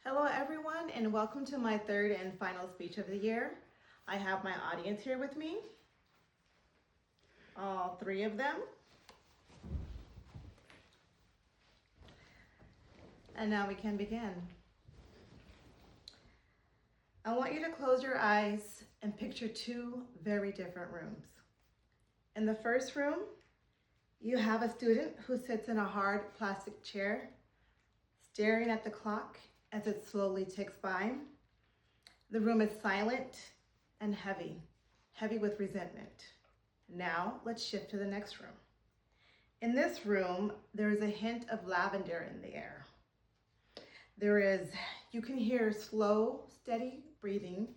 Hello everyone, and welcome to my third and final speech of the year. I have my audience here with me, all three of them. And now we can begin. I want you to close your eyes and picture two very different rooms. In the first room, you have a student who sits in a hard plastic chair, staring at the clock as it slowly ticks by. The room is silent and heavy with resentment. Now let's shift to the next room. In this room, there is a hint of lavender in the air. You can hear slow, steady breathing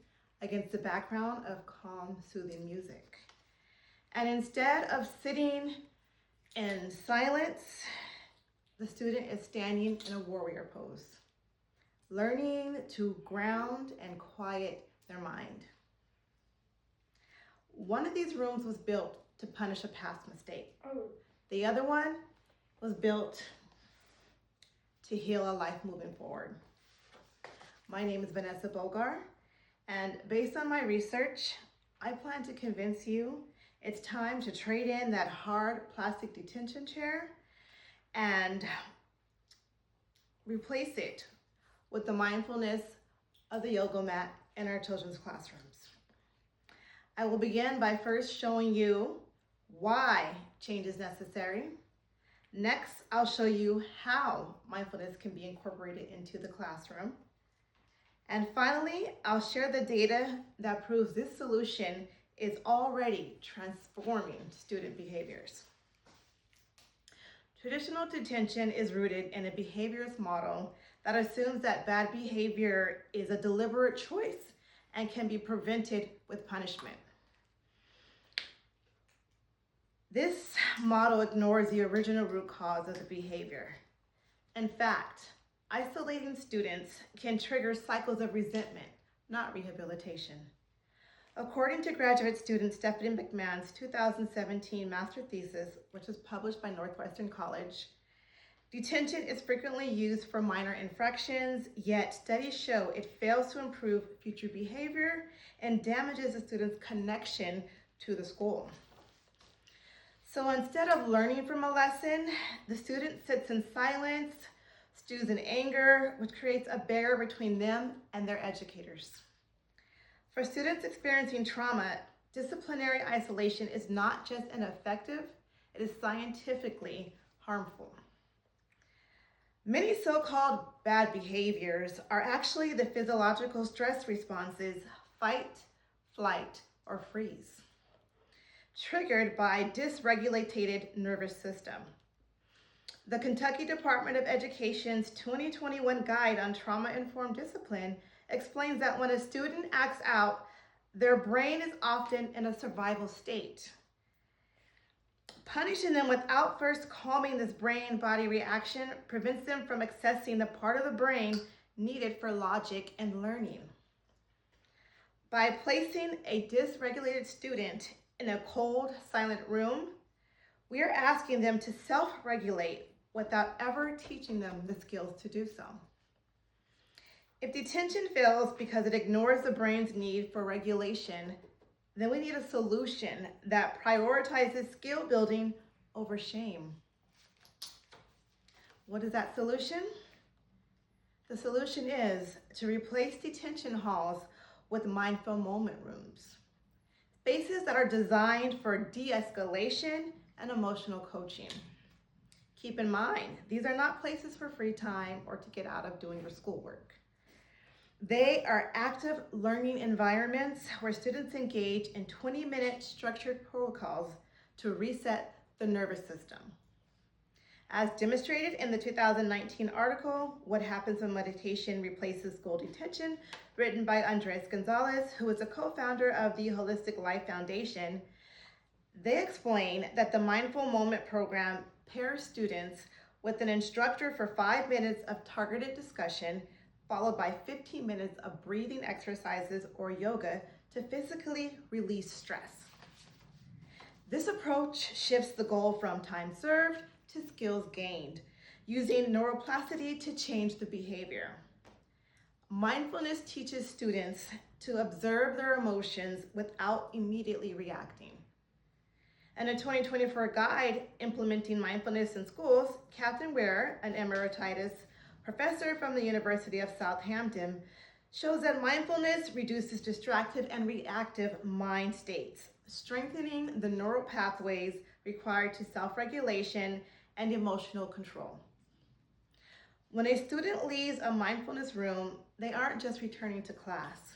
against the background of calm, soothing music. And instead of sitting in silence, the student is standing in a warrior pose, learning to ground and quiet their mind. One of these rooms was built to punish a past mistake. The other one was built to heal a life moving forward. My name is Vanessa Bogar, and based on my research, I plan to convince you it's time to trade in that hard plastic detention chair and replace it with the mindfulness of the yoga mat in our children's classrooms. I will begin by first showing you why change is necessary. Next, I'll show you how mindfulness can be incorporated into the classroom. And finally, I'll share the data that proves this solution is already transforming student behaviors. Traditional detention is rooted in a behaviorist model that assumes that bad behavior is a deliberate choice and can be prevented with punishment. This model ignores the original root cause of the behavior. In fact, isolating students can trigger cycles of resentment, not rehabilitation. According to graduate student Stephanie McMahon's 2017 master thesis, which was published by Northwestern College, detention is frequently used for minor infractions, yet studies show it fails to improve future behavior and damages the student's connection to the school. So instead of learning from a lesson, the student sits in silence, stews in anger, which creates a barrier between them and their educators. For students experiencing trauma, disciplinary isolation is not just ineffective, it is scientifically harmful. Many so-called bad behaviors are actually the physiological stress responses fight, flight, or freeze, triggered by dysregulated nervous system. The Kentucky Department of Education's 2021 Guide on Trauma-Informed Discipline explains that when a student acts out, their brain is often in a survival state. Punishing them without first calming this brain-body reaction prevents them from accessing the part of the brain needed for logic and learning. By placing a dysregulated student in a cold, silent room, we are asking them to self-regulate without ever teaching them the skills to do so. If detention fails because it ignores the brain's need for regulation, then we need a solution that prioritizes skill building over shame. What is that solution? The solution is to replace detention halls with mindful moment rooms, spaces that are designed for de-escalation and emotional coaching. Keep in mind, these are not places for free time or to get out of doing your schoolwork. They are active learning environments where students engage in 20-minute structured protocols to reset the nervous system. As demonstrated in the 2019 article, What Happens When Meditation Replaces School Detention, written by Andres Gonzalez, who is a co-founder of the Holistic Life Foundation, they explain that the Mindful Moment program pairs students with an instructor for 5 minutes of targeted discussion, followed by 15 minutes of breathing exercises or yoga to physically release stress. This approach shifts the goal from time served to skills gained, using neuroplasticity to change the behavior. Mindfulness teaches students to observe their emotions without immediately reacting. And a 2024 guide, Implementing Mindfulness in Schools, Captain Ware, an emeritus professor from the University of Southampton, shows that mindfulness reduces distracted and reactive mind states, strengthening the neural pathways required to self-regulation and emotional control. When a student leaves a mindfulness room, they aren't just returning to class.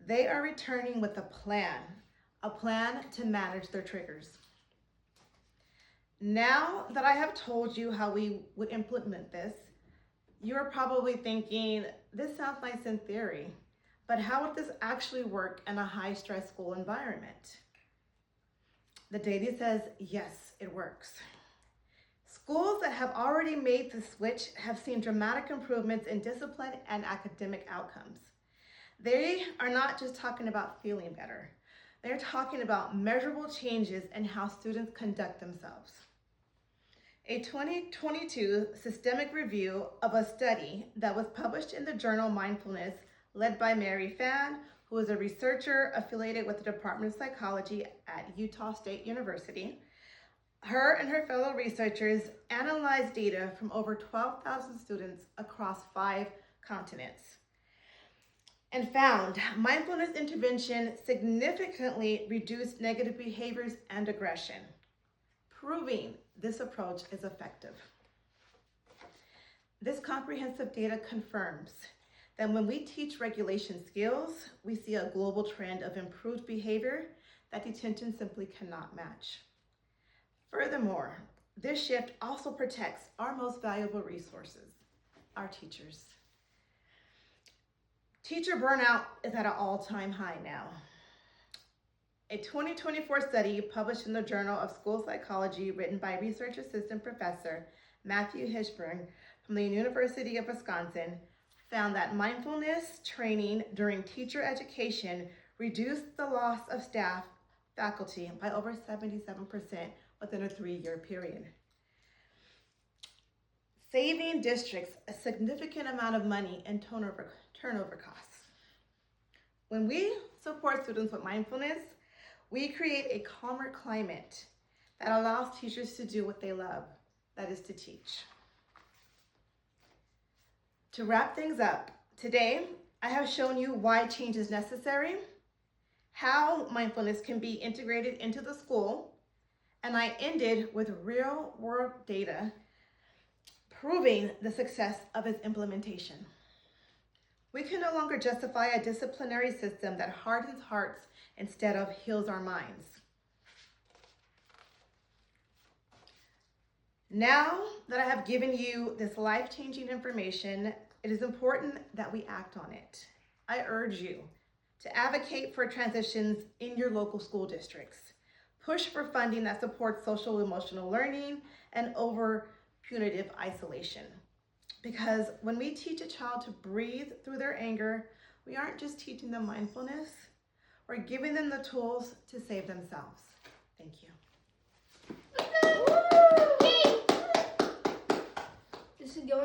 They are returning with a plan to manage their triggers. Now that I have told you how we would implement this, you're probably thinking, this sounds nice in theory, but how would this actually work in a high-stress school environment? The data says, yes, it works. Schools that have already made the switch have seen dramatic improvements in discipline and academic outcomes. They are not just talking about feeling better. They're talking about measurable changes in how students conduct themselves. A 2022 systemic review of a study that was published in the journal Mindfulness, led by Mary Fan, who is a researcher affiliated with the Department of Psychology at Utah State University. Her and her fellow researchers analyzed data from over 12,000 students across 5 continents and found mindfulness intervention significantly reduced negative behaviors and aggression, proving this approach is effective. This comprehensive data confirms that when we teach regulation skills, we see a global trend of improved behavior that detention simply cannot match. Furthermore, this shift also protects our most valuable resources, our teachers. Teacher burnout is at an all-time high now. A 2024 study published in the Journal of School Psychology, written by research assistant professor Matthew Hirschberg from the University of Wisconsin, found that mindfulness training during teacher education reduced the loss of staff faculty by over 77% within a 3-year period, saving districts a significant amount of money in turnover costs. When we support students with mindfulness, we create a calmer climate that allows teachers to do what they love, that is to teach. To wrap things up, today I have shown you why change is necessary, how mindfulness can be integrated into the school, and I ended with real-world data proving the success of its implementation. We can no longer justify a disciplinary system that hardens hearts instead of heals our minds. Now that I have given you this life-changing information, it is important that we act on it. I urge you to advocate for transitions in your local school districts. Push for funding that supports social emotional learning and over punitive isolation. Because when we teach a child to breathe through their anger, we aren't just teaching them mindfulness, we're giving them the tools to save themselves. Thank you. This is going